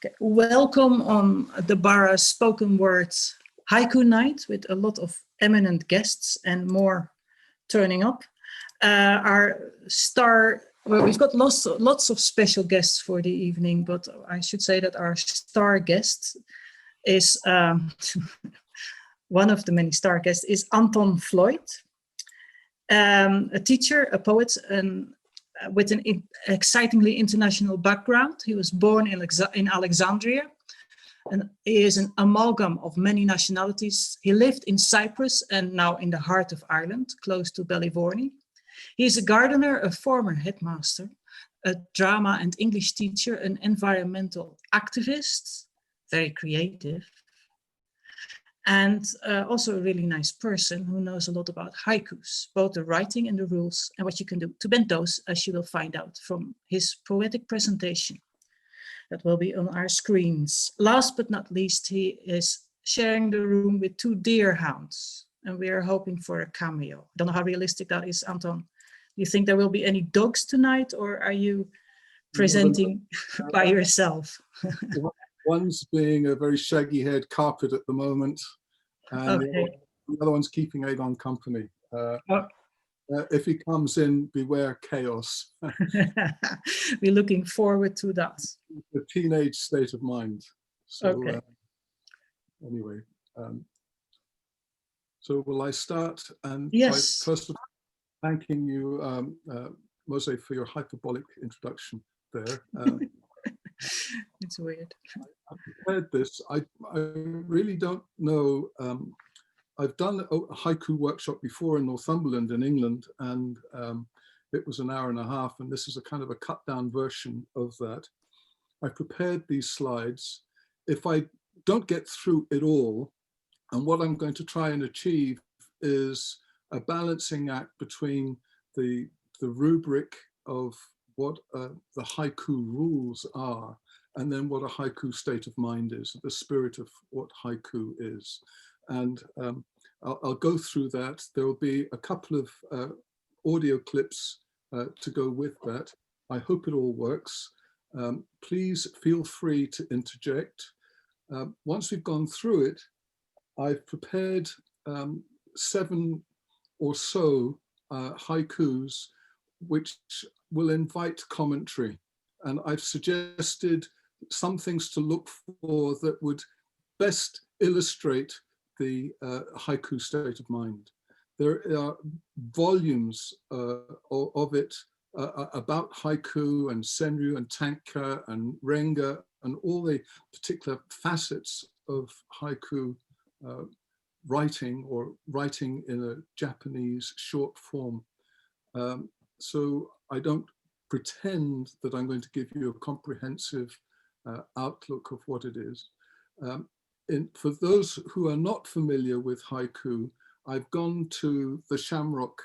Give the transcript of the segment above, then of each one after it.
Okay. Welcome on the Bara Spoken Word Haiku Night with a lot of eminent guests and more turning up. We've got lots of special guests for the evening, but I should say that our star guest is, one of the many star guests is Anton Floyd, a teacher, a poet, and with an excitingly international background. He was born in Alexandria, and he is an amalgam of many nationalities. He lived in Cyprus and now in the heart of Ireland, close to Ballyvorney. He is a gardener, a former headmaster, a drama and English teacher, an environmental activist, very creative, and also a really nice person who knows a lot about haikus, both the writing and the rules, and what you can do to bend those, as you will find out from his poetic presentation that will be on our screens. Last but not least, he is sharing the room with two deerhounds, and we are hoping for a cameo. I don't know how realistic that is, Anton. Do you think there will be any dogs tonight, or are you presenting by yourself? One's being a very shaggy-haired carpet at the moment, and the other one's keeping Aegon company. If he comes in, beware chaos. We're looking forward to that. The teenage state of mind. So, anyway, so will I start? And yes. First of all, thanking you, Mose, for your hyperbolic introduction there. It's weird. I prepared this. I really don't know. I've done a haiku workshop before in Northumberland in England, and it was an hour and a half, and this is a kind of a cut down version of that. I prepared these slides. If I don't get through it all, and what I'm going to try and achieve is a balancing act between the rubric of what the haiku rules are, and then what a haiku state of mind is, the spirit of what haiku is. And I'll go through that. There will be a couple of audio clips to go with that. I hope it all works. Please feel free to interject. Once we've gone through it, I've prepared 7 or so haikus which will invite commentary. And I've suggested some things to look for that would best illustrate the haiku state of mind. There are volumes of it about haiku and senryu and tanka and renga and all the particular facets of haiku writing, or writing in a Japanese short form. So I don't pretend that I'm going to give you a comprehensive outlook of what it is. For those who are not familiar with haiku, I've gone to the Shamrock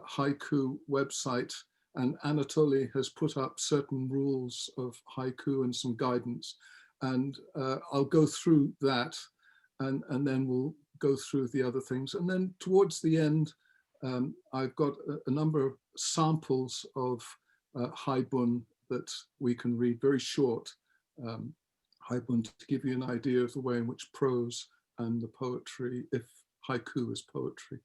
haiku website, and Anatoly has put up certain rules of haiku and some guidance. And I'll go through that, and then we'll go through the other things. And then towards the end, I've got a number of samples of haibun that we can read, very short haibun, to give you an idea of the way in which prose and the poetry, if haiku is poetry,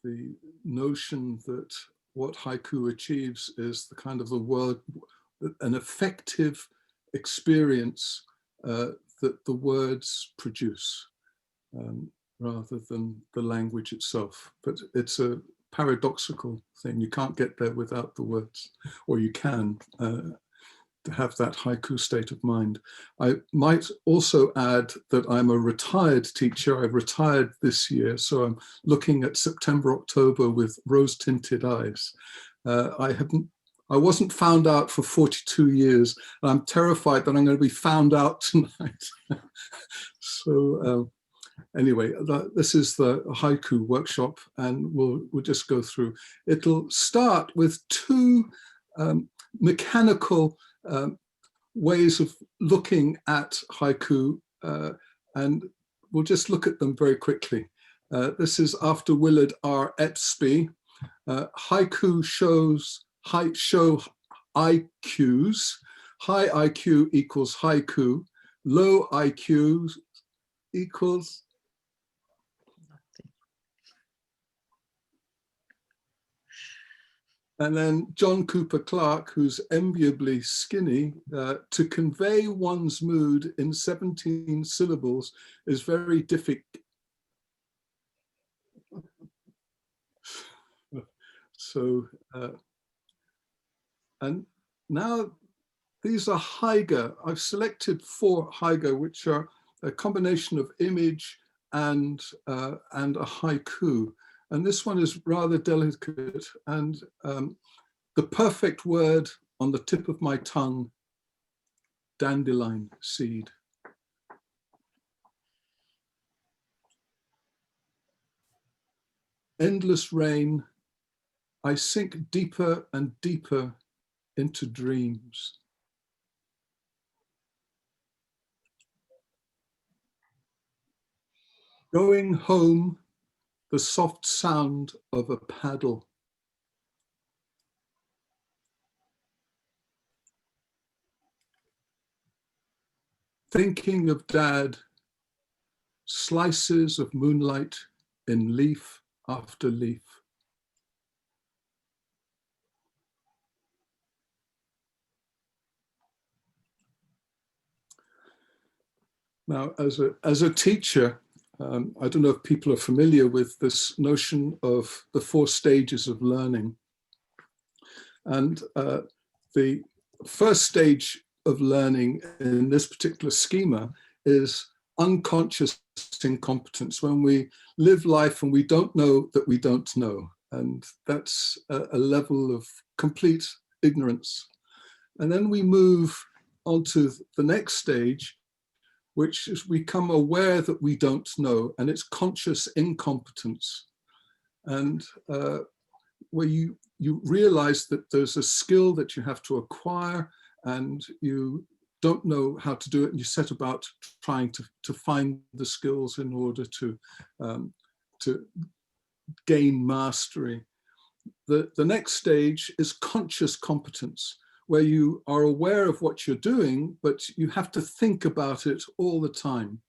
the notion that what haiku achieves is the kind of the word, an effective experience that the words produce, rather than the language itself. But it's a paradoxical thing. You can't get there without the words, or you can, to have that haiku state of mind. I might also add that I'm a retired teacher. I've retired this year, so I'm looking at September, October with rose-tinted eyes. I wasn't found out for 42 years, and I'm terrified that I'm going to be found out tonight. So anyway, this is the haiku workshop, and we'll just go through. It'll start with 2 mechanical ways of looking at haiku, and we'll just look at them very quickly. This is after Willard R. Epsby. Haiku show IQs. High IQ equals haiku. Low IQ equals and then John Cooper Clarke, who's enviably skinny, to convey one's mood in 17 syllables is very difficult. So, and now these are haiga. I've selected 4 haiga, which are a combination of image and a haiku. And this one is rather delicate, and the perfect word on the tip of my tongue, dandelion seed. Endless rain, I sink deeper and deeper into dreams. Going home, the soft sound of a paddle. Thinking of Dad, slices of moonlight in leaf after leaf. Now, as a teacher, I don't know if people are familiar with this notion of the 4 stages of learning. And the first stage of learning in this particular schema is unconscious incompetence, when we live life and we don't know that we don't know. And that's a level of complete ignorance. And then we move on to the next stage, which is we become aware that we don't know, and it's conscious incompetence. And where you realize that there's a skill that you have to acquire and you don't know how to do it, and you set about trying to find the skills in order to gain mastery. The next stage is conscious competence, where you are aware of what you're doing, but you have to think about it all the time.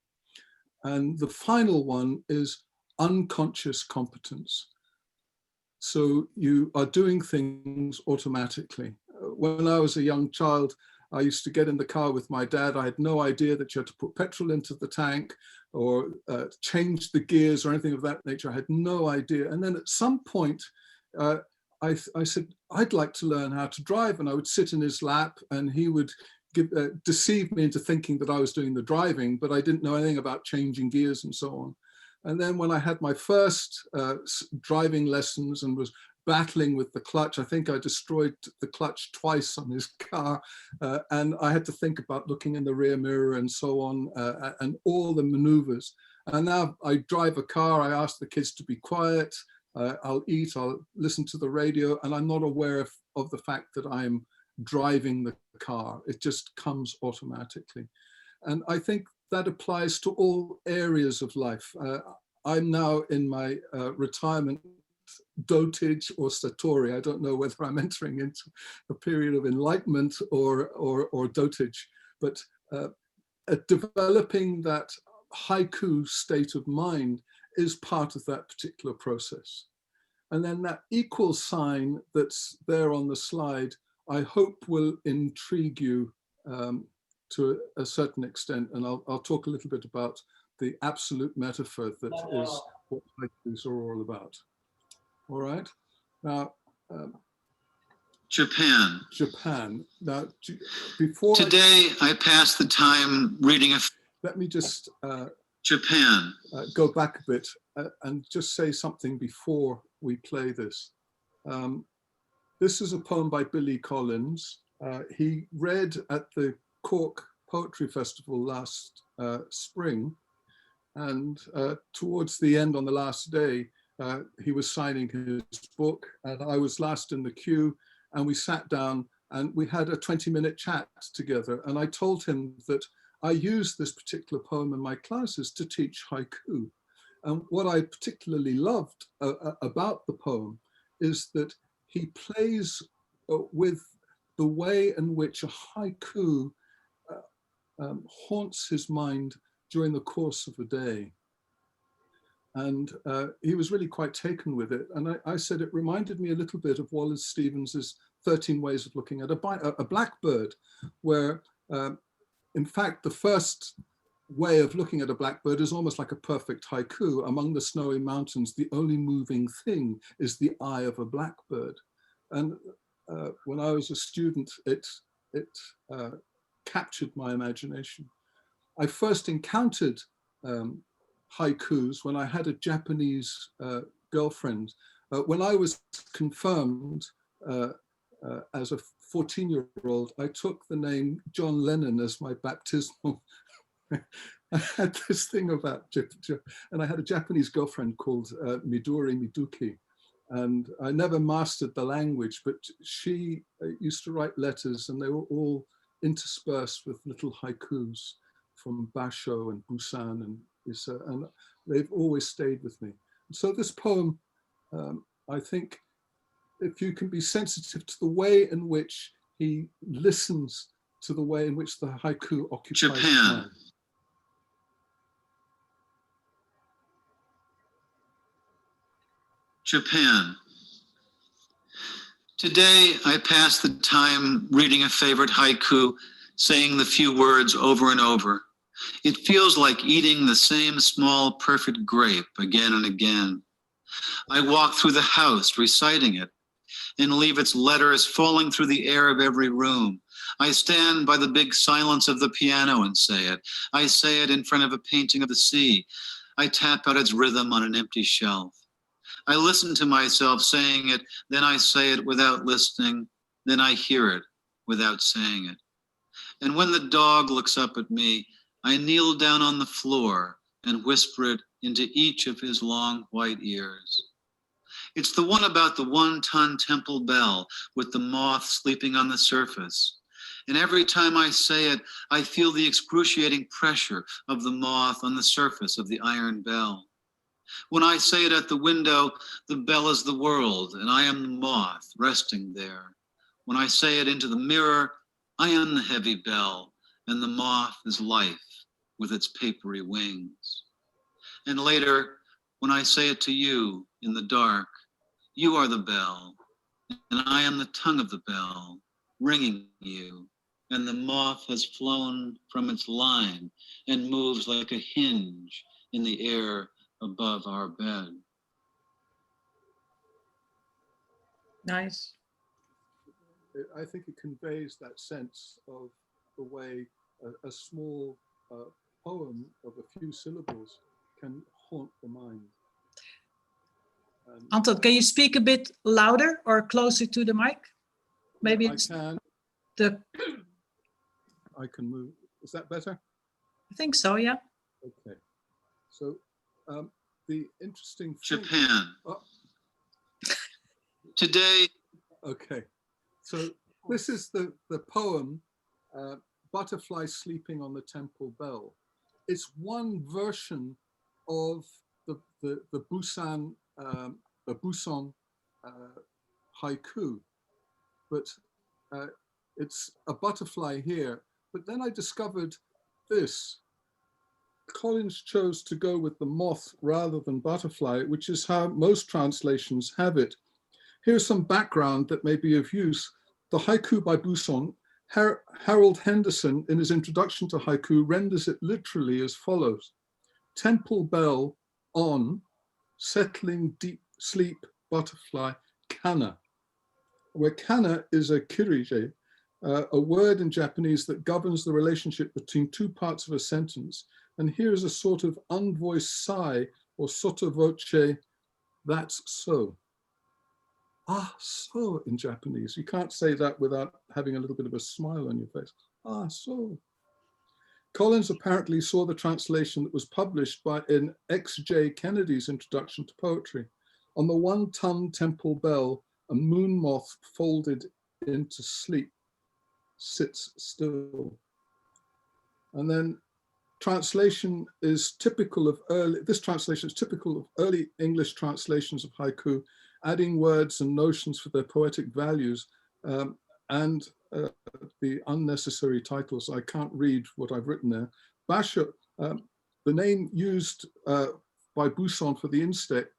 And the final one is unconscious competence. So you are doing things automatically. When I was a young child, I used to get in the car with my dad. I had no idea that you had to put petrol into the tank or change the gears or anything of that nature. I had no idea. And then at some point, I said, I'd like to learn how to drive. And I would sit in his lap and he would deceive me into thinking that I was doing the driving, but I didn't know anything about changing gears and so on. And then when I had my first driving lessons and was battling with the clutch, I think I destroyed the clutch twice on his car. And I had to think about looking in the rear mirror and so on, and all the maneuvers. And now I drive a car, I ask the kids to be quiet, I'll eat, I'll listen to the radio, and I'm not aware of the fact that I'm driving the car. It just comes automatically. And I think that applies to all areas of life. I'm now in my retirement dotage or satori. I don't know whether I'm entering into a period of enlightenment or dotage, but developing that haiku state of mind is part of that particular process. And then that equal sign that's there on the slide, I hope will intrigue you to a certain extent. And I'll talk a little bit about the absolute metaphor that is what haikus are all about. All right. Now, Japan. Japan. Now, before today I pass the time reading a. Let me just Japan. Go back a bit and just say something before we play this. This is a poem by Billy Collins. He read at the Cork Poetry Festival last spring, and towards the end, on the last day, he was signing his book, and I was last in the queue, and we sat down and we had a 20-minute chat together. And I told him that I use this particular poem in my classes to teach haiku. And what I particularly loved about the poem is that he plays with the way in which a haiku haunts his mind during the course of a day. And he was really quite taken with it. And I said it reminded me a little bit of Wallace Stevens's 13 Ways of Looking at a Blackbird, where in fact, the first way of looking at a blackbird is almost like a perfect haiku. Among the snowy mountains, the only moving thing is the eye of a blackbird. And when I was a student, it captured my imagination. I first encountered haikus when I had a Japanese girlfriend. When I was confirmed as a 14-year-old, I took the name John Lennon as my baptismal. I had this thing about, and I had a Japanese girlfriend called Midori Miduki, and I never mastered the language, but she used to write letters, and they were all interspersed with little haikus from Basho and Busan and Issa, and they've always stayed with me. So this poem, I think, if you can be sensitive to the way in which he listens to the way in which the haiku occupies Japan. time. Japan. Today, I pass the time reading a favorite haiku, saying the few words over and over. It feels like eating the same small, perfect grape again and again. I walk through the house reciting it and leave its letters falling through the air of every room. I stand by the big silence of the piano and say it. I say it in front of a painting of the sea. I tap out its rhythm on an empty shelf. I listen to myself saying it, then I say it without listening, then I hear it without saying it. And when the dog looks up at me, I kneel down on the floor and whisper it into each of his long white ears. It's the one about the 1-ton temple bell with the moth sleeping on the surface. And every time I say it, I feel the excruciating pressure of the moth on the surface of the iron bell. When I say it at the window, the bell is the world, and I am the moth resting there. When I say it into the mirror, I am the heavy bell, and the moth is life with its papery wings. And later, when I say it to you in the dark, you are the bell, and I am the tongue of the bell, ringing you, and the moth has flown from its line and moves like a hinge in the air above our bed. Nice. I think it conveys that sense of the way a small poem of a few syllables can haunt the mind. Anton, can you speak a bit louder or closer to the mic? Maybe I it's can. the. I can move. Is that better? I think so, yeah. Okay. So the interesting thing, Japan. Oh. Today. Okay. So this is the poem, Butterfly Sleeping on the Temple Bell. It's one version of the Busan haiku, but it's a butterfly here. But then I discovered this. Collins chose to go with the moth rather than butterfly, which is how most translations have it. Here's some background that may be of use. The haiku by Busan, Harold Henderson, in his introduction to haiku, renders it literally as follows. Temple bell on, settling deep sleep, butterfly, kana. Where kana is a kirije, a word in Japanese that governs the relationship between two parts of a sentence. And here's a sort of unvoiced sigh or sotto voce, that's so. Ah, so in Japanese. You can't say that without having a little bit of a smile on your face. Ah, so. Collins apparently saw the translation that was published in X.J. Kennedy's Introduction to Poetry. On the 1-ton temple bell, a moon moth folded into sleep sits still. And then translation is typical of this translation is typical of early English translations of haiku, adding words and notions for their poetic values. And the unnecessary titles. I can't read what I've written there. Basha, the name used by Buisson for the insect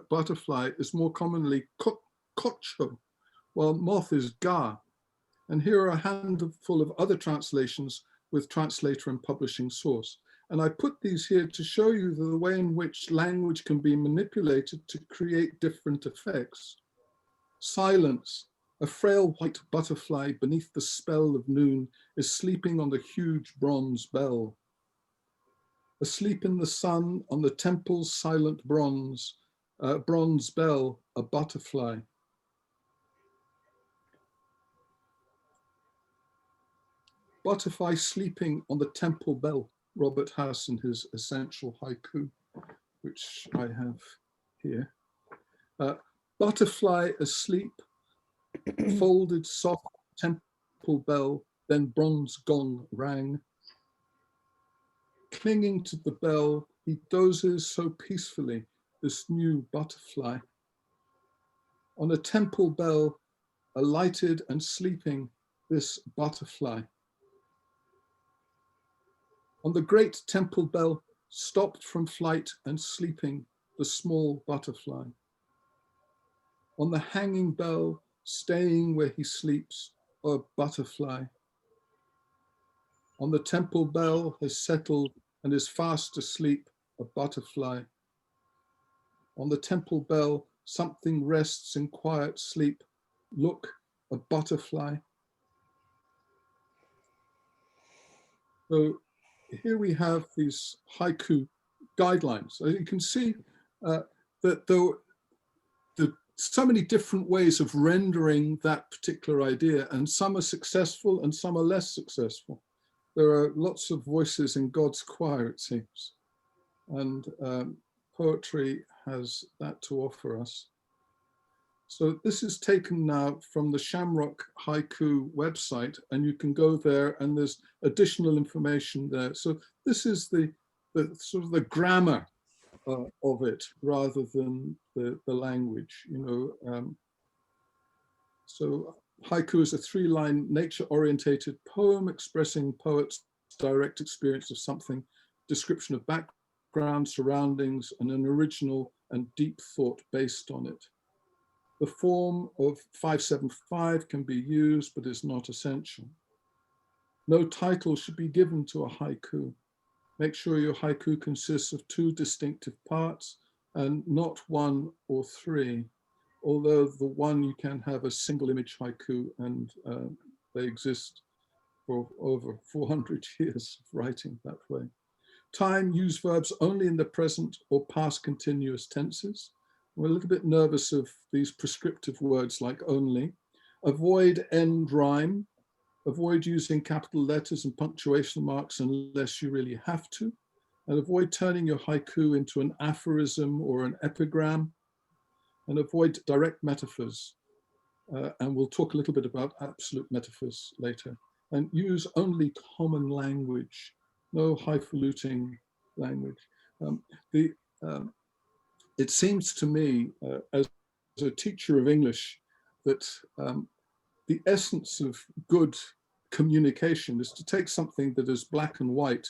butterfly is more commonly kocho, while moth is ga. And here are a handful of other translations with translator and publishing source. And I put these here to show you the way in which language can be manipulated to create different effects. Silence, a frail white butterfly beneath the spell of noon is sleeping on the huge bronze bell. Asleep in the sun on the temple's silent bronze bell, a butterfly. Butterfly sleeping on the temple bell, Robert Hass in his essential haiku, which I have here. Butterfly asleep, folded soft temple bell, then bronze gong rang. Clinging to the bell, he dozes so peacefully, this new butterfly. On a temple bell, alighted and sleeping, this butterfly. On the great temple bell, stopped from flight and sleeping, the small butterfly. On the hanging bell, staying where he sleeps, a butterfly. On the temple bell has settled and is fast asleep, a butterfly. On the temple bell, something rests in quiet sleep. Look, a butterfly. So here we have these haiku guidelines. So you can see that there are so many different ways of rendering that particular idea, and some are successful and some are less successful. There are lots of voices in God's choir, it seems, and poetry has that to offer us. So this is taken now from the Shamrock Haiku website, and you can go there and there's additional information there. So this is the sort of the grammar of it rather than the language, you know. So haiku is a 3-line nature-orientated poem expressing poet's direct experience of something, description of background, surroundings, and an original and deep thought based on it. The form of 575 can be used, but is not essential. No title should be given to a haiku. Make sure your haiku consists of 2 distinctive parts and not 1 or 3. Although the one you can have a single image haiku, and they exist for over 400 years of writing that way. Time, use verbs only in the present or past continuous tenses. We're a little bit nervous of these prescriptive words like only. Avoid end rhyme. Avoid using capital letters and punctuation marks unless you really have to. And avoid turning your haiku into an aphorism or an epigram. And avoid direct metaphors. And we'll talk a little bit about absolute metaphors later. And use only common language, no highfalutin language. It seems to me, as a teacher of English, that the essence of good communication is to take something that is black and white,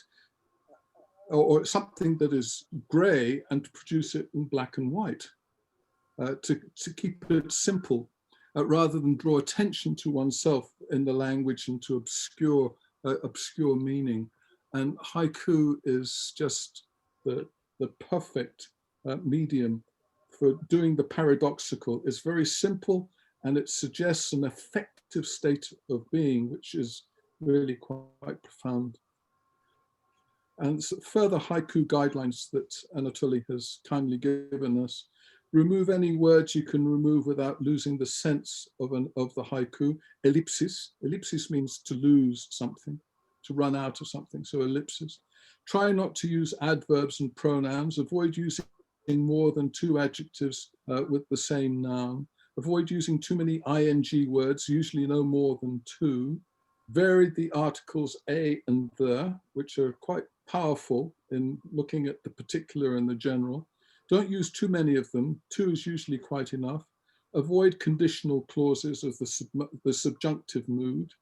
or something that is gray, and to produce it in black and white, to keep it simple, rather than draw attention to oneself in the language and to obscure meaning. And haiku is just the perfect medium for doing the paradoxical. It's very simple and it suggests an effective state of being, which is really quite profound. And further haiku guidelines that Anatoly has kindly given us. Remove any words you can remove without losing the sense of the haiku. Ellipsis. Ellipsis means to lose something, to run out of something, so ellipsis. Try not to use adverbs and pronouns. Avoid using more than 2 adjectives with the same noun. Avoid using too many ing words, usually no more than 2. Vary the articles a and the, which are quite powerful in looking at the particular and the general. Don't use too many of them. 2 is usually quite enough. Avoid conditional clauses of the subjunctive mood.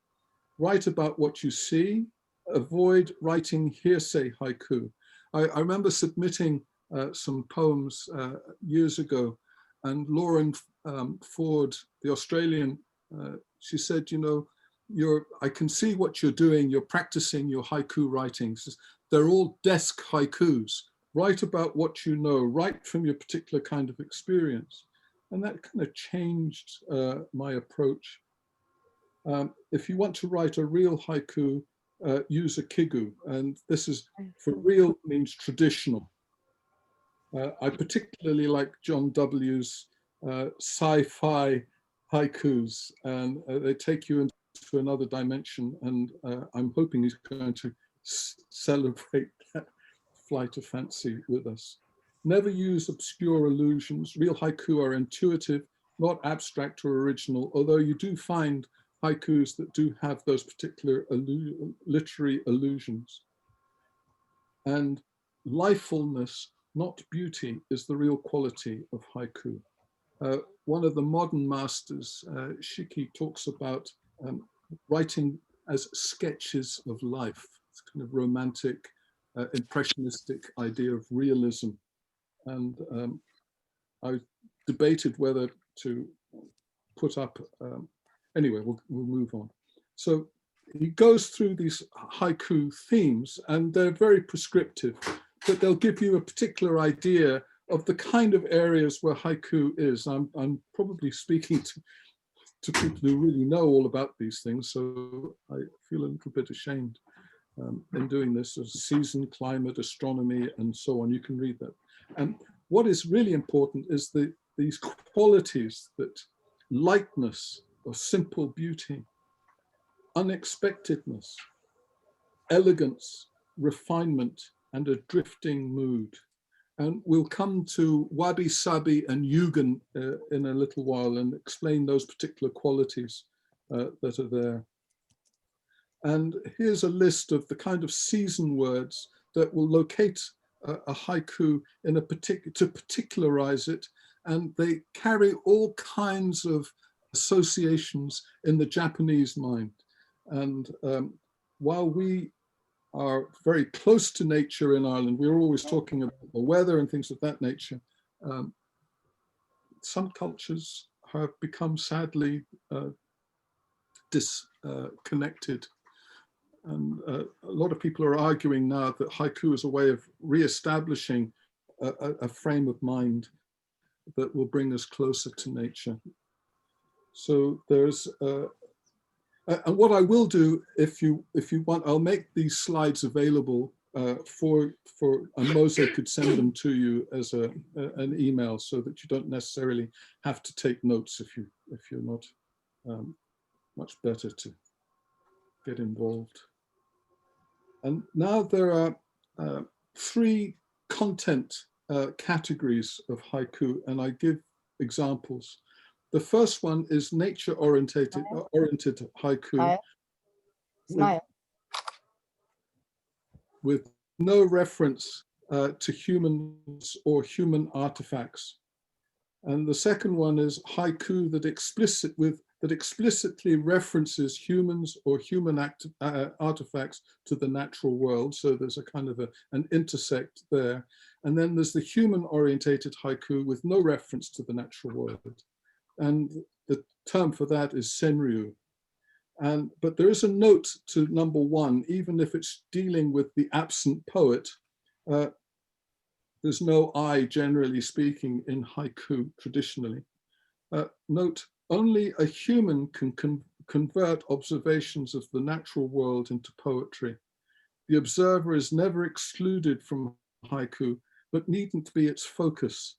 Write about what you see. Avoid writing hearsay haiku. I remember submitting some poems years ago, and Lauren Ford, the Australian, she said, you know, I can see what you're doing. You're practicing your haiku writings. They're all desk haikus. Write about what you know. Write from your particular kind of experience. And that kind of changed my approach. If you want to write a real haiku, use a kigu. And this is, for real means traditional. I particularly like John W.'s sci-fi haikus, and they take you into another dimension. And I'm hoping he's going to celebrate that flight of fancy with us. Never use obscure allusions. Real haiku are intuitive, not abstract or original, although you do find haikus that do have those particular literary allusions. And lifefulness, not beauty, is the real quality of haiku. One of the modern masters, Shiki, talks about writing as sketches of life. It's kind of romantic, impressionistic idea of realism. And I debated whether to put up, anyway, we'll move on. So he goes through these haiku themes, and they're very prescriptive, but they'll give you a particular idea of the kind of areas where haiku is. I'm probably speaking to people who really know all about these things, so I feel a little bit ashamed in doing this. As season, climate, astronomy, and so on. You can read that. And what is really important is these qualities, that lightness or simple beauty, unexpectedness, elegance, refinement, and a drifting mood. And we'll come to wabi sabi and yugen in a little while and explain those particular qualities that are there. And here's a list of the kind of season words that will locate a haiku in a to particularize it, and they carry all kinds of associations in the Japanese mind. And while we are very close to nature in Ireland, we're always talking about the weather and things of that nature. Some cultures have become sadly disconnected. And a lot of people are arguing now that haiku is a way of re-establishing a frame of mind that will bring us closer to nature. So there's, and what I will do, if you want, I'll make these slides available and Mose could send them to you as an email, so that you don't necessarily have to take notes if you're not much better to get involved. And now there are 3 content categories of haiku, and I give examples. The first one is nature-oriented haiku with no reference to humans or human artifacts. And the second one is haiku that explicitly references humans or human artifacts to the natural world. So there's a kind of an intersect there. And then there's the human-orientated haiku with no reference to the natural world. And the term for that is senryu. But there is a note to number 1, even if it's dealing with the absent poet. There's no I, generally speaking, in haiku traditionally. Note, only a human can convert observations of the natural world into poetry. The observer is never excluded from haiku, but needn't be its focus.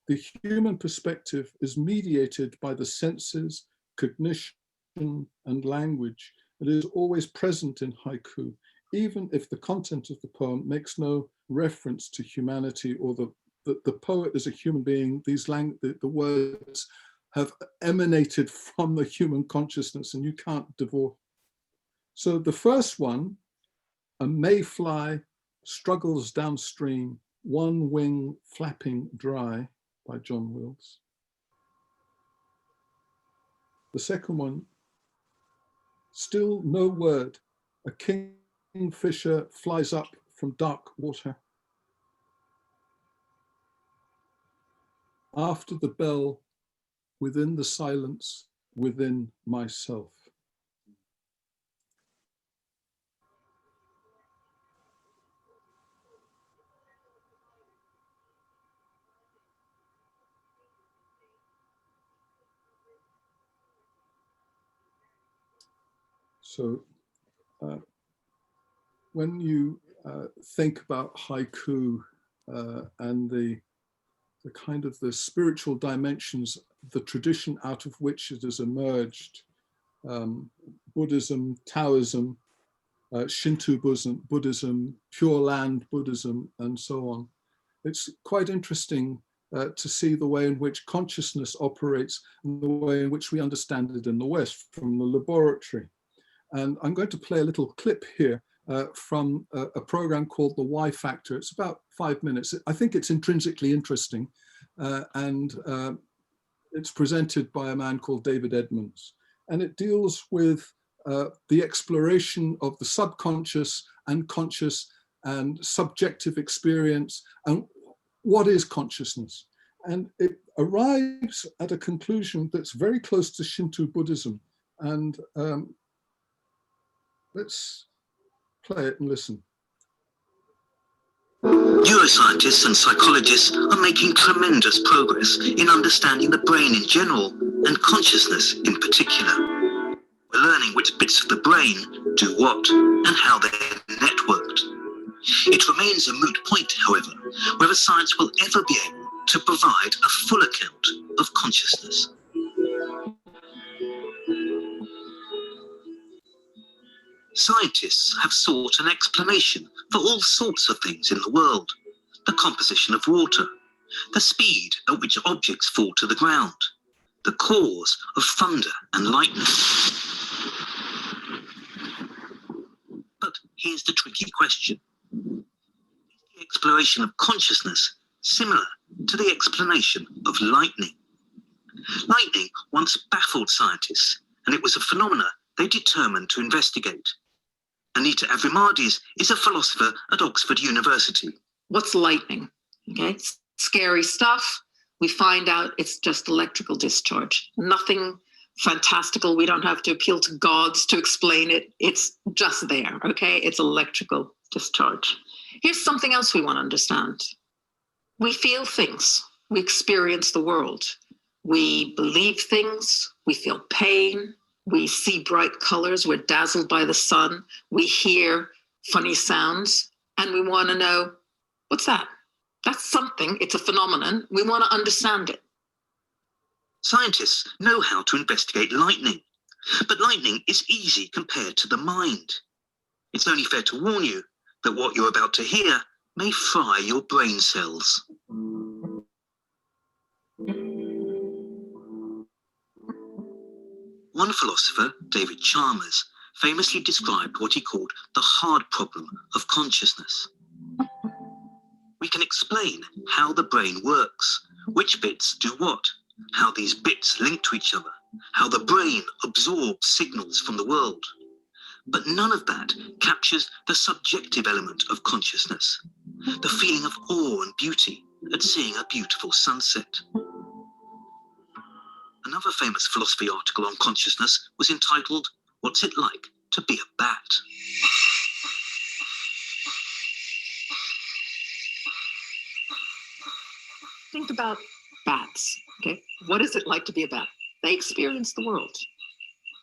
The human perspective is mediated by the senses, cognition, and language. It is always present in haiku, even if the content of the poem makes no reference to humanity or the poet is a human being. The words have emanated from the human consciousness, and you can't divorce. So the first one, a mayfly struggles downstream, one wing flapping dry, by John Wills. The second one, still no word. A kingfisher flies up from dark water. After the bell, within the silence, within myself. So when you think about haiku and the kind of the spiritual dimensions, the tradition out of which it has emerged, Buddhism, Taoism, Shinto Buddhism, Pure Land Buddhism, and so on. It's quite interesting to see the way in which consciousness operates and the way in which we understand it in the West from the laboratory. And I'm going to play a little clip here from a program called The Y Factor. It's about 5 minutes. I think it's intrinsically interesting. And it's presented by a man called David Edmonds. And it deals with the exploration of the subconscious and conscious and subjective experience and what is consciousness. And it arrives at a conclusion that's very close to Shinto Buddhism. And let's play it and listen. Neuroscientists and psychologists are making tremendous progress in understanding the brain in general and consciousness in particular. We're learning which bits of the brain do what and how they're networked. It remains a moot point, however, whether science will ever be able to provide a full account of consciousness. Scientists have sought an explanation for all sorts of things in the world. The composition of water, the speed at which objects fall to the ground, the cause of thunder and lightning. But here's the tricky question. Is the exploration of consciousness similar to the explanation of lightning? Lightning once baffled scientists, and it was a phenomena they determined to investigate. Anita Avramades is a philosopher at Oxford University. What's lightning? Okay, scary stuff. We find out it's just electrical discharge. Nothing fantastical. We don't have to appeal to gods to explain it. It's just there, okay? It's electrical discharge. Here's something else we want to understand. We feel things. We experience the world. We believe things. We feel pain. We see bright colors, we're dazzled by the sun, we hear funny sounds, and we want to know, what's that? That's something, it's a phenomenon, we want to understand it. Scientists know how to investigate lightning, but lightning is easy compared to the mind. It's only fair to warn you that what you're about to hear may fry your brain cells. One philosopher, David Chalmers, famously described what he called the hard problem of consciousness. We can explain how the brain works, which bits do what, how these bits link to each other, how the brain absorbs signals from the world. But none of that captures the subjective element of consciousness, the feeling of awe and beauty at seeing a beautiful sunset. Another famous philosophy article on consciousness was entitled, "What's it like to be a bat?" Think about bats, okay? What is it like to be a bat? They experience the world,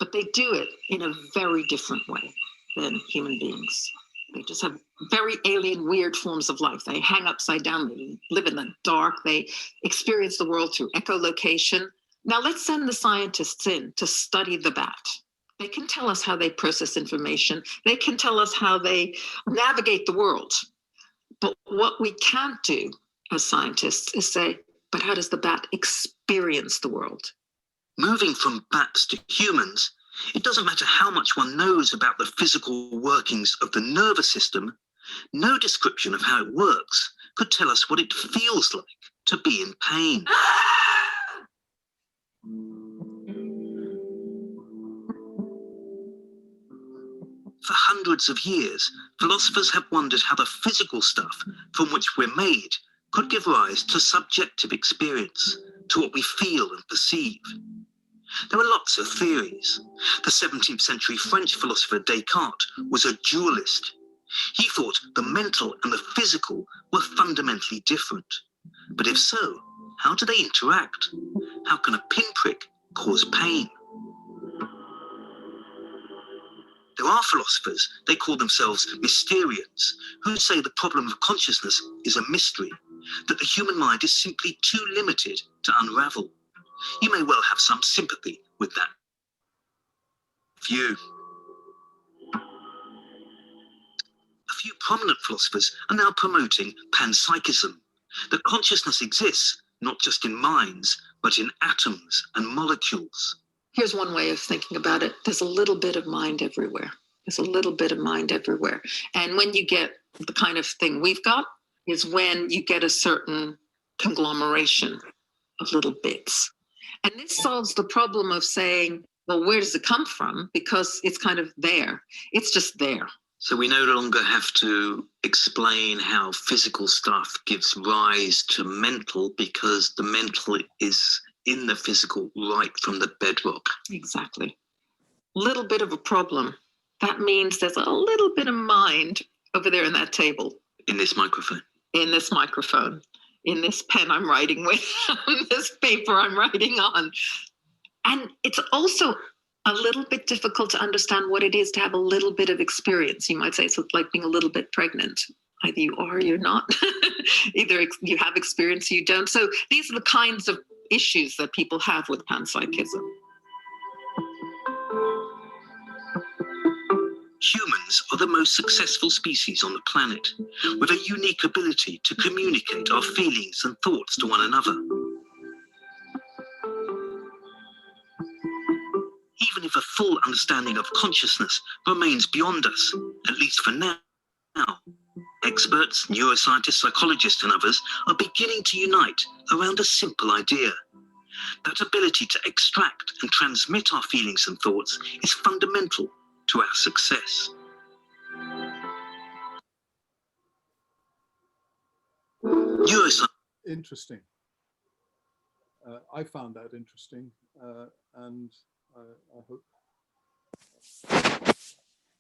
but they do it in a very different way than human beings. They just have very alien, weird forms of life. They hang upside down, they live in the dark, they experience the world through echolocation. Now let's send the scientists in to study the bat. They can tell us how they process information. They can tell us how they navigate the world. But what we can't do as scientists is say, but how does the bat experience the world? Moving from bats to humans, it doesn't matter how much one knows about the physical workings of the nervous system, no description of how it works could tell us what it feels like to be in pain. For hundreds of years, philosophers have wondered how the physical stuff from which we're made could give rise to subjective experience, to what we feel and perceive. There are lots of theories. The 17th century French philosopher Descartes was a dualist. He thought the mental and the physical were fundamentally different. But if so, how do they interact? How can a pinprick cause pain? There are philosophers, they call themselves Mysterians, who say the problem of consciousness is a mystery, that the human mind is simply too limited to unravel. You may well have some sympathy with that view. A few prominent philosophers are now promoting panpsychism, that consciousness exists not just in minds, but in atoms and molecules. Here's one way of thinking about it. There's a little bit of mind everywhere. There's a little bit of mind everywhere. And when you get the kind of thing we've got is when you get a certain conglomeration of little bits. And this solves the problem of saying, well, where does it come from? Because it's kind of there. It's just there. So we no longer have to explain how physical stuff gives rise to mental, because the mental is in the physical right from the bedrock. Exactly. Little bit of a problem. That means there's a little bit of mind over there in that table. In this microphone. In this microphone. In this pen I'm writing with. On this paper I'm writing on. And it's also a little bit difficult to understand what it is to have a little bit of experience. You might say it's like being a little bit pregnant. Either you are or you're not. Either you have experience or you don't. So these are the kinds of issues that people have with panpsychism. Humans are the most successful species on the planet, with a unique ability to communicate our feelings and thoughts to one another. Even if a full understanding of consciousness remains beyond us, at least for now, experts, neuroscientists, psychologists, and others are beginning to unite around a simple idea. That ability to extract and transmit our feelings and thoughts is fundamental to our success. Neuroscience. Interesting. I found that interesting, and I hope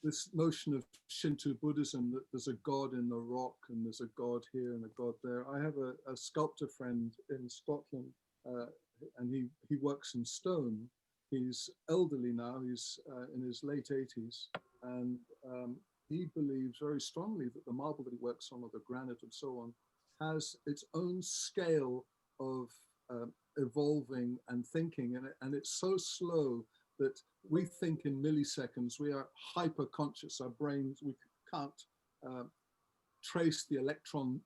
this notion of Shinto Buddhism, that there's a god in the rock and there's a god here and a god there. I have a sculptor friend in Scotland, and he works in stone. He's elderly now, he's in his late 80s, and he believes very strongly that the marble that he works on, or the granite and so on, has its own scale of evolving and thinking, and it's so slow that we think in milliseconds. We are hyper conscious. Our brains, we can't trace the electron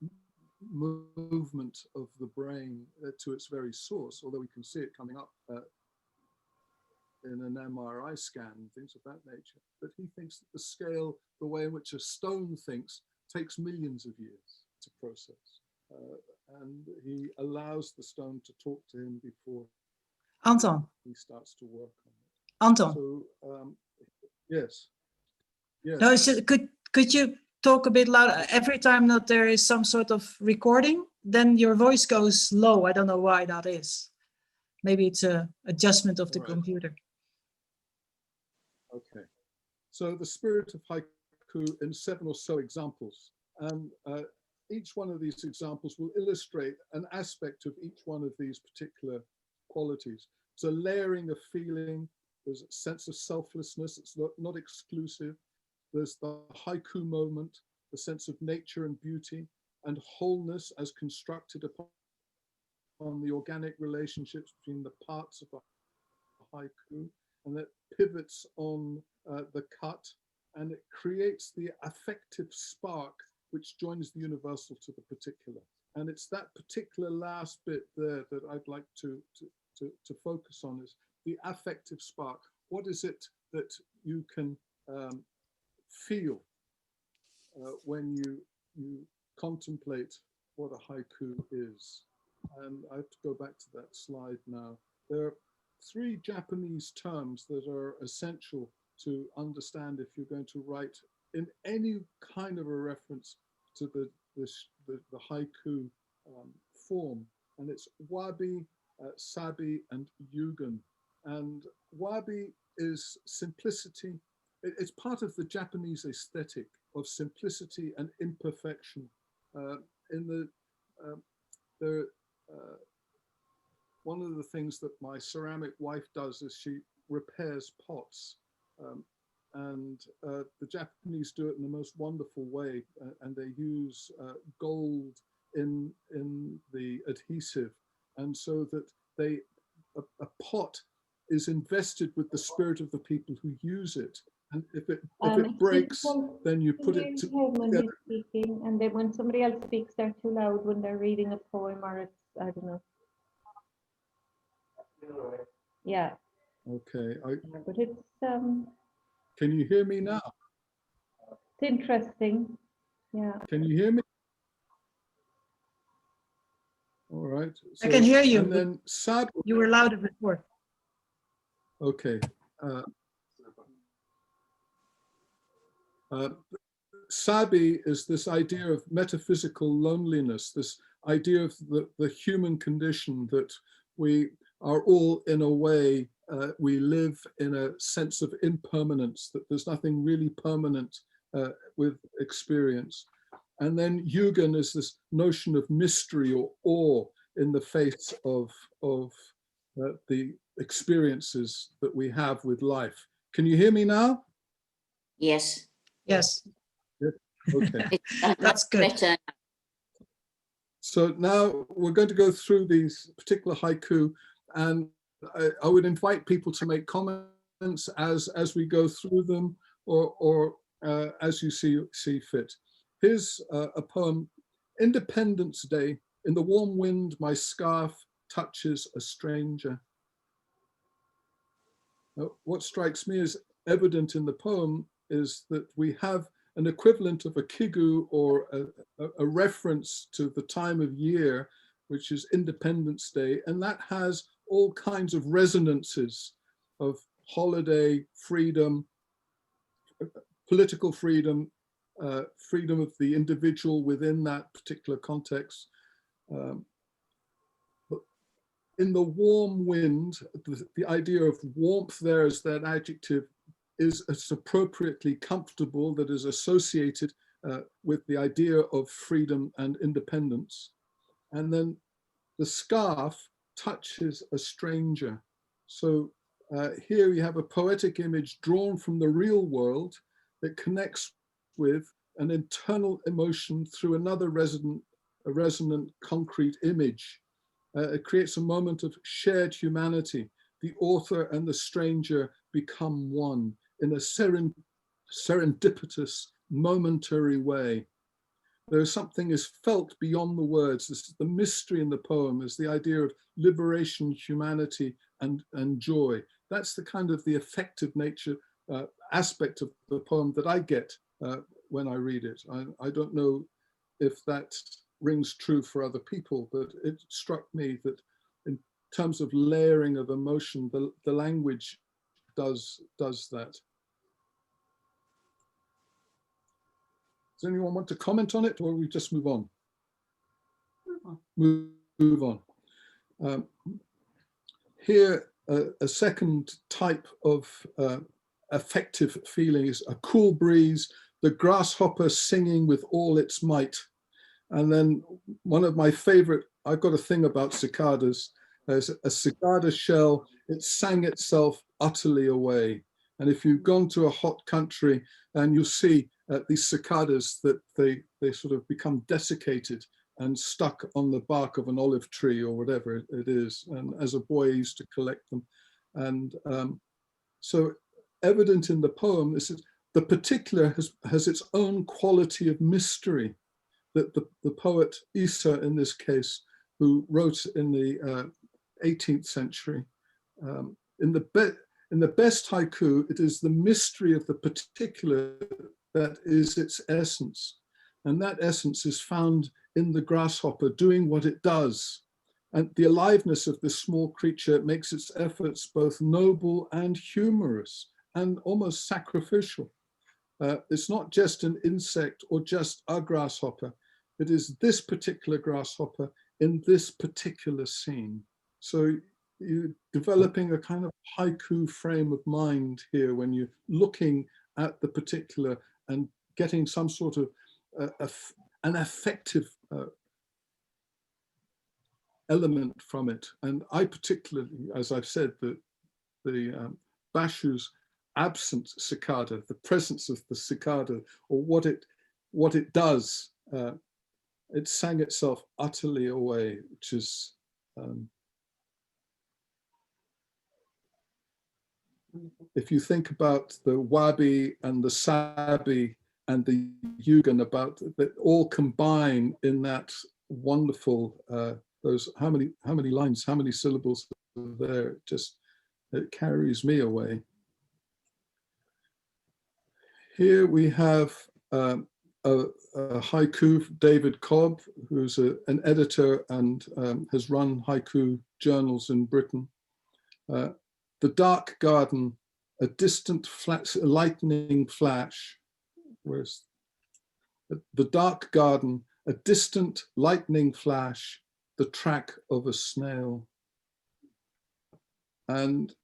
movement of the brain to its very source, although we can see it coming up in an MRI scan and things of that nature. But he thinks that the scale, the way in which a stone thinks, takes millions of years to process. And he allows the stone to talk to him before Anton. he starts to work on it. Anton. So, yes. Yes. No, so could you talk a bit louder? Every time that there is some sort of recording, then your voice goes low. I don't know why that is. Maybe it's an adjustment of the computer. Okay. So the spirit of haiku in 7 or so examples. And each one of these examples will illustrate an aspect of each one of these particular qualities. So layering of feeling, there's a sense of selflessness, it's not exclusive. There's the haiku moment, the sense of nature and beauty, and wholeness as constructed upon the organic relationships between the parts of a haiku, and that pivots on the cut, and it creates the affective spark which joins the universal to the particular. And it's that particular last bit there that I'd like to focus on, is the affective spark. What is it that you can feel when you contemplate what a haiku is? And I have to go back to that slide now. There are 3 Japanese terms that are essential to understand if you're going to write in any kind of a reference to the haiku form. And it's wabi, sabi, and yugen. And wabi is simplicity. It's part of the Japanese aesthetic of simplicity and imperfection. One of the things that my ceramic wife does is she repairs pots. And the Japanese do it in the most wonderful way, and they use gold in the adhesive, and so that a pot is invested with the spirit of the people who use it. And if it breaks, then you put it together. Speaking, and then when somebody else speaks, they're too loud when they're reading a poem, or it's, I don't know. Yeah. Okay. But it's Can you hear me now? it's interesting. Yeah. Can you hear me? All right. I can hear you. And then sabi. You were louder before. Okay. Sabi is this idea of metaphysical loneliness, this idea of the human condition, that we are all, in a way, we live in a sense of impermanence, that there's nothing really permanent with experience. And then yugen is this notion of mystery or awe in the face of the experiences that we have with life. Can you hear me now? Yes. Yes. Okay. That's good. Better. So now we're going to go through these particular haiku, and I would invite people to make comments as we go through them, or as you see fit. Here's a poem: Independence Day. In the warm wind, my scarf touches a stranger. Now, what strikes me as evident in the poem is that we have an equivalent of a kigu, or a reference to the time of year, which is Independence Day, and that has all kinds of resonances of holiday, freedom, political freedom, freedom of the individual within that particular context. But in the warm wind, the idea of warmth there as that adjective is appropriately comfortable, that is associated with the idea of freedom and independence. And then the scarf touches a stranger. So here you have a poetic image drawn from the real world that connects with an internal emotion through another resonant concrete image. It creates a moment of shared humanity. The author and the stranger become one in a serendipitous, momentary way. There's something is felt beyond the words. This is the mystery in the poem, is the idea of liberation, humanity, and joy. That's the kind of the affective nature aspect of the poem that I get when I read it. I don't know if that rings true for other people, but it struck me that in terms of layering of emotion, the language does that. Does anyone want to comment on it, or we just move on? Move on. Here, a second type of affective feeling is a cool breeze, the grasshopper singing with all its might. And then one of my favorite, I've got a thing about cicadas. There's a cicada shell, it sang itself utterly away. And if you've gone to a hot country, and you'll see these cicadas, that they sort of become desiccated and stuck on the bark of an olive tree or whatever it is. And as a boy, I used to collect them. And so evident in the poem, this is the particular has its own quality of mystery, that the poet Isa, in this case, who wrote in the 18th century, in the best haiku, it is the mystery of the particular that is its essence. And that essence is found in the grasshopper doing what it does. And the aliveness of this small creature makes its efforts both noble and humorous. and almost sacrificial. It's not just an insect or just a grasshopper. It is this particular grasshopper in this particular scene. So you're developing a kind of haiku frame of mind here when you're looking at the particular and getting some sort of an affective element from it. And I particularly, as I've said, the Bashu's absent cicada, the presence of the cicada, or what it does, it sang itself utterly away, which is if you think about the Wabi and the Sabi and the Yugan, about that all combine in that wonderful those how many lines, how many syllables are there? Just it carries me away. Here we have a haiku, David Cobb, who's an editor and has run haiku journals in Britain. The dark garden, a distant lightning flash. Where's the dark garden, a distant lightning flash, the track of a snail. And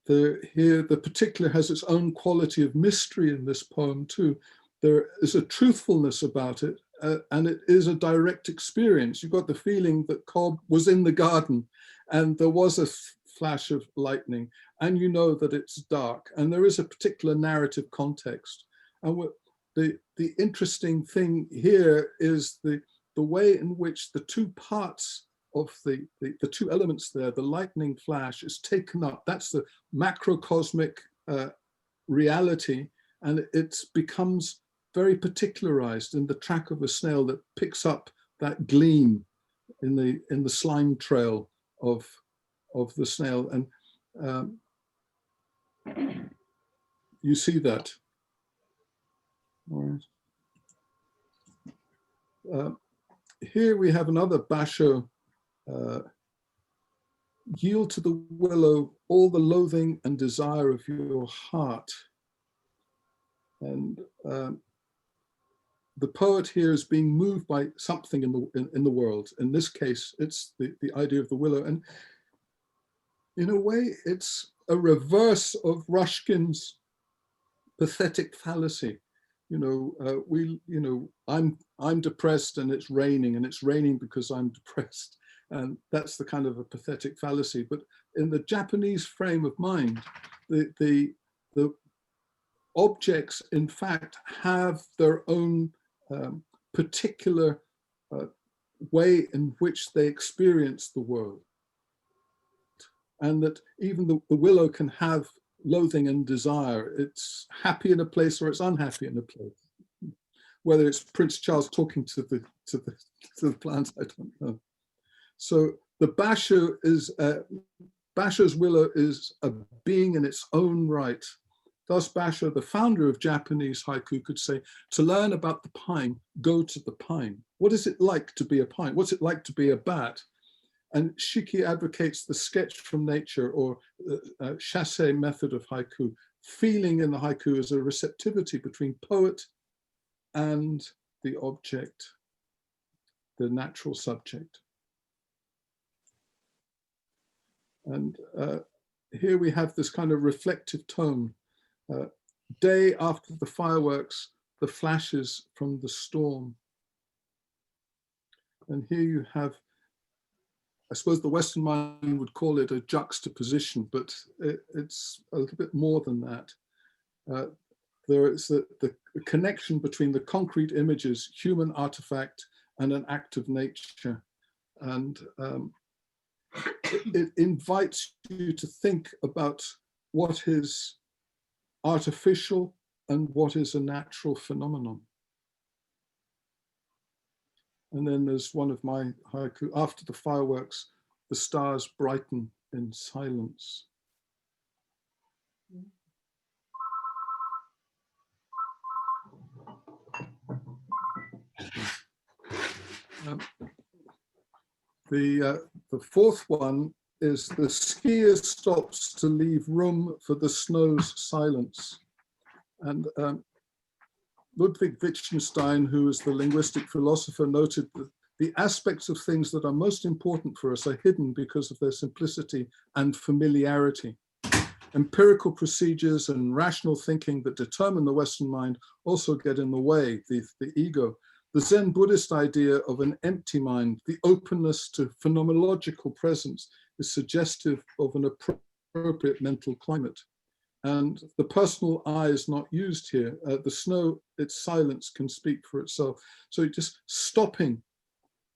here the particular has its own quality of mystery in this poem too. There is a truthfulness about it, and it is a direct experience. You got the feeling that Cobb was in the garden and there was a flash of lightning, and you know that it's dark, and there is a particular narrative context. And what the interesting thing here is the way in which the two parts of the two elements there, the lightning flash is taken up. That's the macrocosmic reality, and it becomes very particularized in the track of a snail that picks up that gleam in the slime trail of the snail, and you see that. All right. Here we have another Basho. Yield to the willow all the loathing and desire of your heart. And the poet here is being moved by something in the world. In this case, it's the idea of the willow. And in a way, it's a reverse of Ruskin's pathetic fallacy. I'm depressed and it's raining because I'm depressed. And that's the kind of a pathetic fallacy. But in the Japanese frame of mind, the objects, in fact, have their own particular way in which they experience the world. And that even the willow can have loathing and desire. It's happy in a place or it's unhappy in a place. Whether it's Prince Charles talking to the plants, I don't know. So the Basho is Basho's willow is a being in its own right. Thus Basho, the founder of Japanese haiku, could say, to learn about the pine, go to the pine. What is it like to be a pine? What's it like to be a bat? And Shiki advocates the sketch from nature, or chasse method of haiku. Feeling in the haiku is a receptivity between poet and the object, the natural subject. And here we have this kind of reflective tone. Day after the fireworks, the flashes from the storm. And here you have, I suppose the Western mind would call it a juxtaposition, but it's a little bit more than that. There is the connection between the concrete images, human artifact, and an act of nature. And it invites you to think about what is artificial and what is a natural phenomenon. And then there's one of my haiku, after the fireworks, the stars brighten in silence. The fourth one is the skier stops to leave room for the snow's silence. And Ludwig Wittgenstein, who is the linguistic philosopher, noted that the aspects of things that are most important for us are hidden because of their simplicity and familiarity. Empirical procedures and rational thinking that determine the Western mind also get in the way, the ego. The Zen Buddhist idea of an empty mind, the openness to phenomenological presence, is suggestive of an appropriate mental climate. And the personal I is not used here. The snow, its silence can speak for itself. So just stopping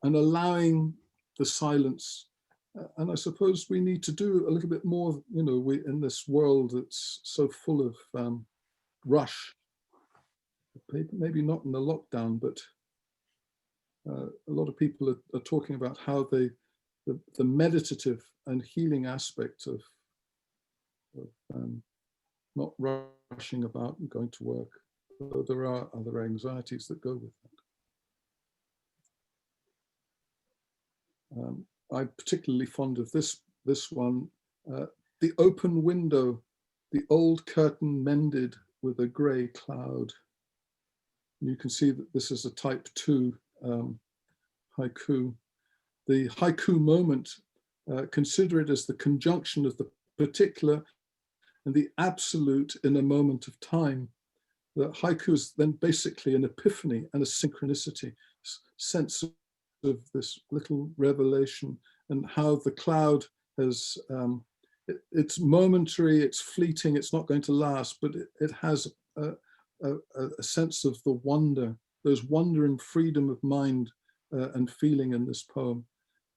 and allowing the silence. And I suppose we need to do a little bit more, you know, in this world that's so full of rush. Maybe not in the lockdown, but a lot of people are talking about how the meditative and healing aspect of not rushing out and going to work, though there are other anxieties that go with that. I'm particularly fond of this one, the open window, the old curtain mended with a grey cloud. And you can see that this is a type 2 haiku. The haiku moment, consider it as the conjunction of the particular and the absolute in a moment of time. The haiku is then basically an epiphany and a synchronicity, sense of this little revelation, and how the cloud has, it's momentary, it's fleeting, it's not going to last, but it has a sense of the wonder. There's wonder and freedom of mind and feeling in this poem.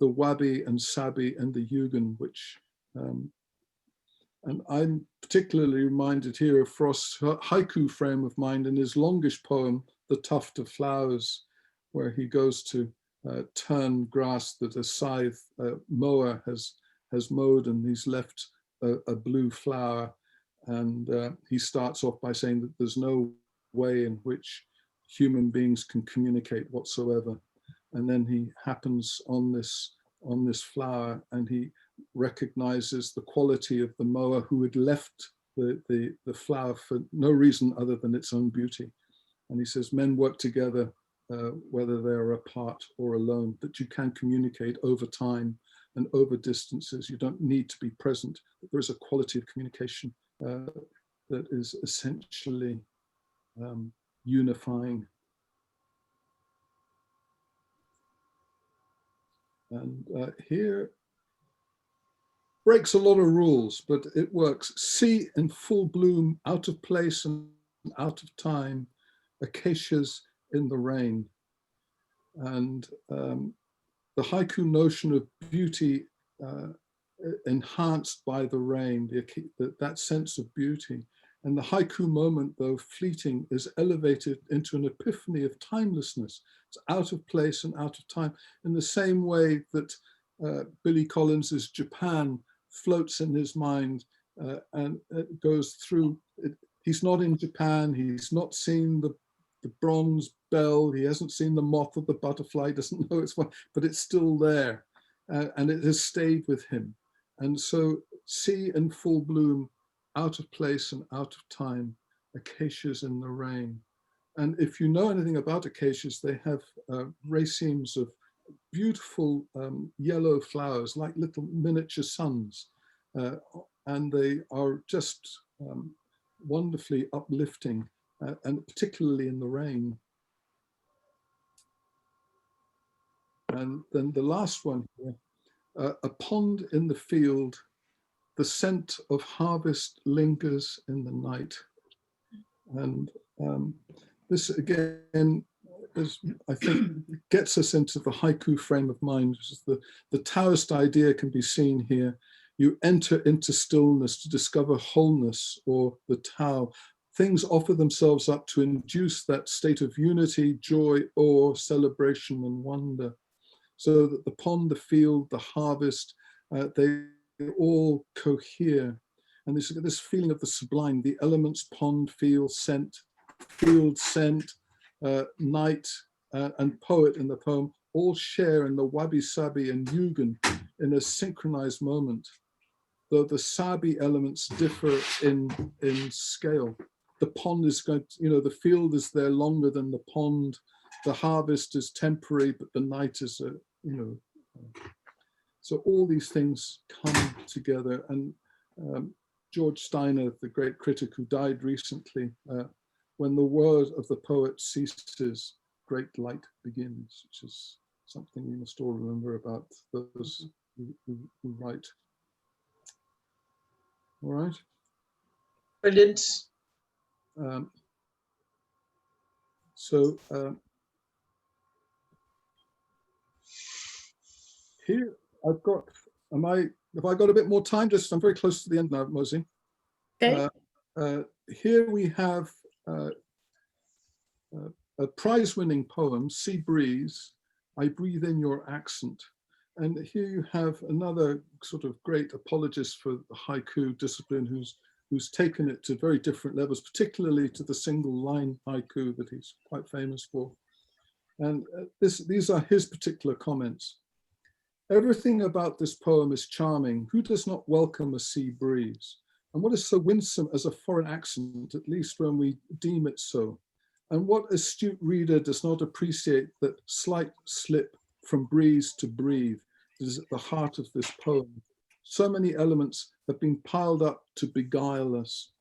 The wabi and sabi and the yugen, which, and I'm particularly reminded here of Frost's haiku frame of mind in his longish poem, The Tuft of Flowers, where he goes to turn grass that a scythe mower has mowed, and he's left a blue flower. And he starts off by saying that there's no way in which human beings can communicate whatsoever. And then he happens on this flower, and he recognizes the quality of the mower who had left the flower for no reason other than its own beauty. And he says, men work together, whether they're apart or alone, that you can communicate over time and over distances. You don't need to be present. There is a quality of communication that is essentially unifying. And here breaks a lot of rules, but it works. See in full bloom, out of place and out of time, acacias in the rain. And the haiku notion of beauty enhanced by the rain, that sense of beauty. And the haiku moment, though fleeting, is elevated into an epiphany of timelessness. It's out of place and out of time, in the same way that Billy Collins's Japan floats in his mind and it goes through. He's not in Japan, he's not seen the bronze bell, he hasn't seen the moth or the butterfly, he doesn't know it's one, but it's still there and it has stayed with him. And so see in full bloom, out of place and out of time, acacias in the rain. And if you know anything about acacias, they have racemes of beautiful yellow flowers, like little miniature suns. And they are just wonderfully uplifting, and particularly in the rain. And then the last one here, a pond in the field, the scent of harvest lingers in the night. And this again is, I think, gets us into the haiku frame of mind. The Taoist idea can be seen here. You enter into stillness to discover wholeness, or the Tao. Things offer themselves up to induce that state of unity, joy, awe, celebration, and wonder. So that the pond, the field, the harvest, they all cohere. And this feeling of the sublime, the elements, pond, field, scent, night, and poet in the poem all share in the wabi-sabi and yugen in a synchronized moment, though the sabi elements differ in scale. The pond is going to, you know, the field is there longer than the pond. The harvest is temporary, but the night is, you know. So all these things come together. And George Steiner, the great critic who died recently, when the word of the poet ceases, great light begins, which is something we must all remember about those who write. All right. Brilliant. Here I've got, have I got a bit more time? Just, I'm very close to the end now, Mosi. Okay. Here we have a prize-winning poem, Sea Breeze, I Breathe in Your Accent. And here you have another sort of great apologist for the haiku discipline who's taken it to very different levels, particularly to the single line haiku that he's quite famous for. And these are his particular comments. Everything about this poem is charming. Who does not welcome a sea breeze? And what is so winsome as a foreign accent, at least when we deem it so? And what astute reader does not appreciate that slight slip from breeze to breathe that is at the heart of this poem? So many elements have been piled up to beguile us.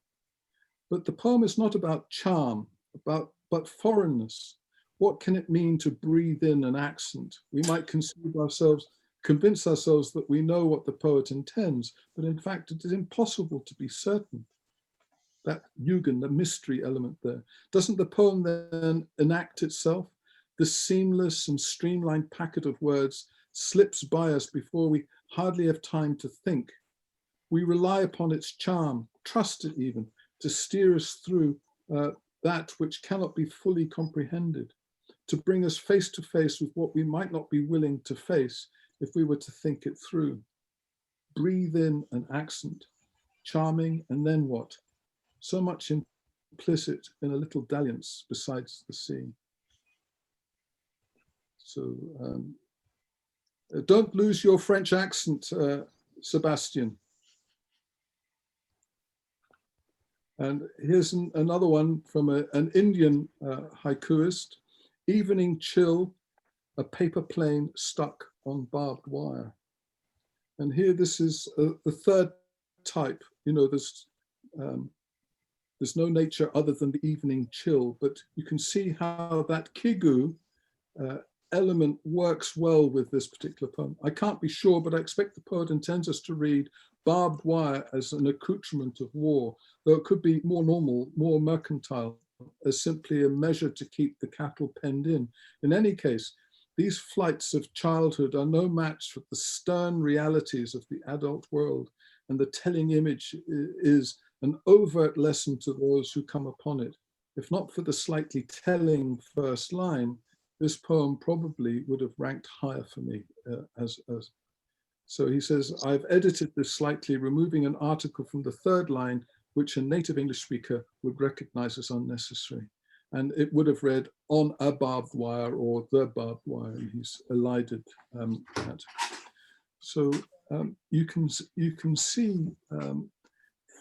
But the poem is not about charm, but foreignness. What can it mean to breathe in an accent? We might convince ourselves that we know what the poet intends, but in fact it is impossible to be certain. That Jugend, the mystery element there. Doesn't the poem then enact itself? The seamless and streamlined packet of words slips by us before we hardly have time to think. We rely upon its charm, trust it even, to steer us through that which cannot be fully comprehended, to bring us face to face with what we might not be willing to face if we were to think it through. Breathe in an accent, charming, and then what? So much implicit in a little dalliance besides the sea. So don't lose your French accent, Sebastian. And here's another one from an Indian haikuist. Evening chill, a paper plane stuck on barbed wire. And here, this is the third type. You know, there's no nature other than the evening chill, but you can see how that kigu element works well with this particular poem. I can't be sure, but I expect the poet intends us to read barbed wire as an accoutrement of war, though it could be more normal, more mercantile, as simply a measure to keep the cattle penned in. In any case, these flights of childhood are no match for the stern realities of the adult world, and the telling image is an overt lesson to those who come upon it. If not for the slightly telling first line, this poem probably would have ranked higher for me. So he says, I've edited this slightly, removing an article from the third line, which a native English speaker would recognize as unnecessary. And it would have read on a barbed wire or the barbed wire, and he's elided that. So you can see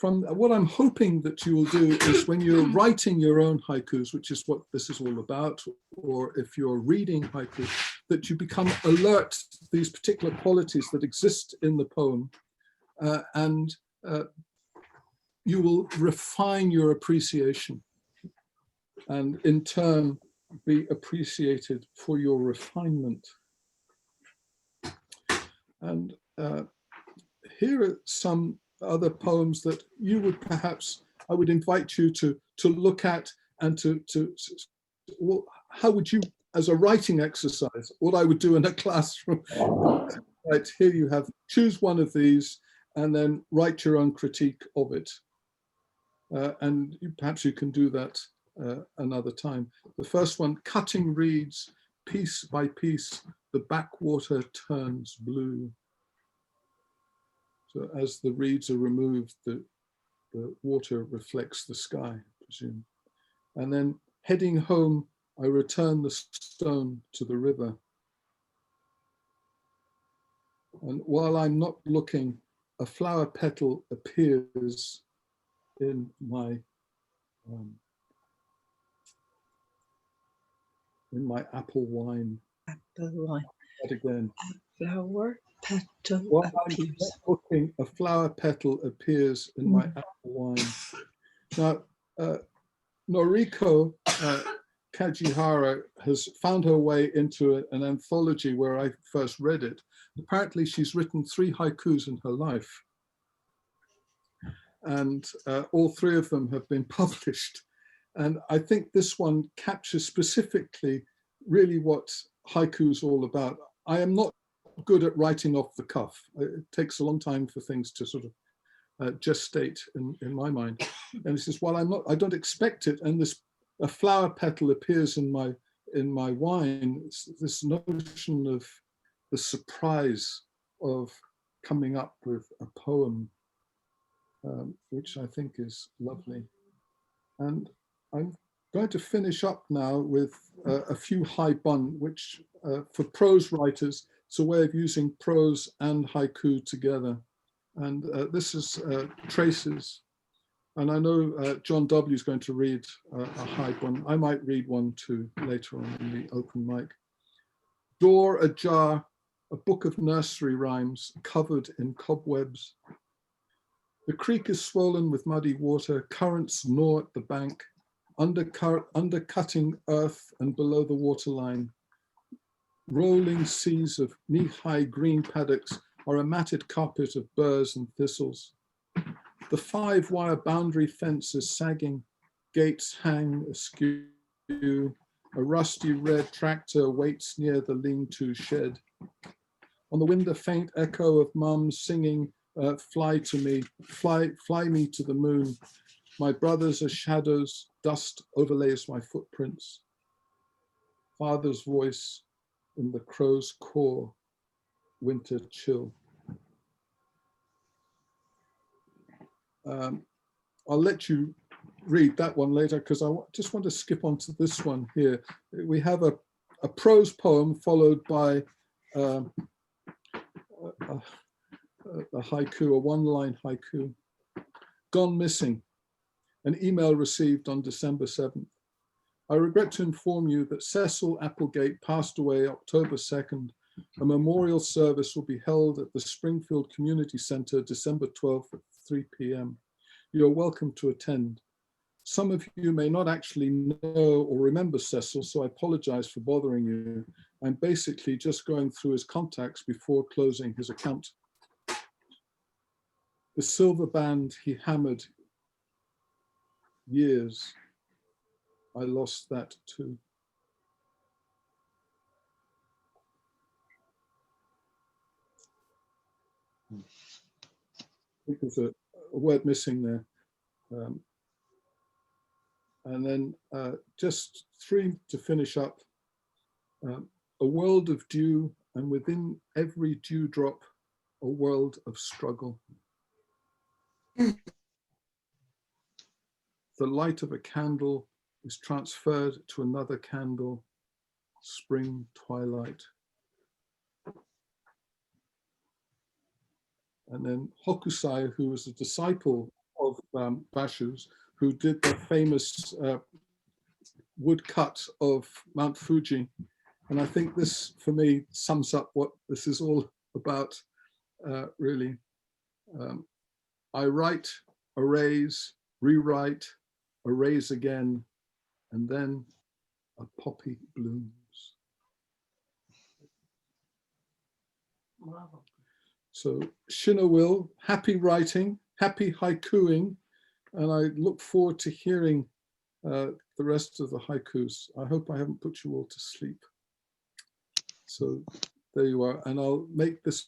from what I'm hoping that you will do is when you're writing your own haikus, which is what this is all about, or if you're reading haiku, that you become alert to these particular qualities that exist in the poem, and you will refine your appreciation and in turn be appreciated for your refinement. And here are some other poems that you would perhaps, I would invite you to look at and well, how would you, as a writing exercise, what I would do in a classroom, right, here you have, choose one of these and then write your own critique of it. And perhaps you can do that another time. The first one, cutting reeds, piece by piece, the backwater turns blue. So as the reeds are removed, the water reflects the sky, I presume. And then heading home, I return the stone to the river. And while I'm not looking, a flower petal appears in my apple wine. Apple wine. That again. A flower petal While appears. I'm not looking, a flower petal appears in my apple wine. Now, Noriko Kajihara has found her way into an anthology where I first read it. Apparently, she's written 3 haikus in her life. And all 3 of them have been published. And I think this one captures specifically really what haiku is all about. I am not good at writing off the cuff. It takes a long time for things to sort of gestate in my mind. And it says, well, I don't expect it. And a flower petal appears in my wine. It's this notion of the surprise of coming up with a poem, which I think is lovely. And I'm going to finish up now with a few haibun, which for prose writers, it's a way of using prose and haiku together. And this is Traces. And I know John W. is going to read a haibun. I might read one too later on in the open mic. Door ajar, a book of nursery rhymes covered in cobwebs. The creek is swollen with muddy water, currents gnaw at the bank, undercutting earth and below the waterline. Rolling seas of knee-high green paddocks are a matted carpet of burrs and thistles. The 5-wire boundary fence is sagging, gates hang askew. A rusty red tractor waits near the lean-to shed. On the wind, a faint echo of mum singing, fly to me, fly me to the moon. My brothers are shadows, dust overlays my footprints. Father's voice in the crow's core, winter chill. I'll let you read that one later because I just want to skip on to this one here. We have a prose poem followed by a haiku, a 1-line haiku. Gone missing, an email received on December 7th. I regret to inform you that Cecil Applegate passed away October 2nd. A memorial service will be held at the Springfield Community Center December 12th at 3 p.m. You're welcome to attend. Some of you may not actually know or remember Cecil, so I apologize for bothering you. I'm basically just going through his contacts before closing his account. The silver band he hammered years, I lost that too. I think there's a word missing there. And then just 3 to finish up. A world of dew, and within every dewdrop, a world of struggle. The light of a candle is transferred to another candle, spring twilight. And then Hokusai, who was a disciple of Bashu's, who did the famous woodcut of Mount Fuji. And I think this, for me, sums up what this is all about, really. I write, erase, rewrite, erase again, and then a poppy blooms. Wow. So Shina will, happy writing, happy haikuing, and I look forward to hearing the rest of the haikus. I hope I haven't put you all to sleep. So there you are, and I'll make this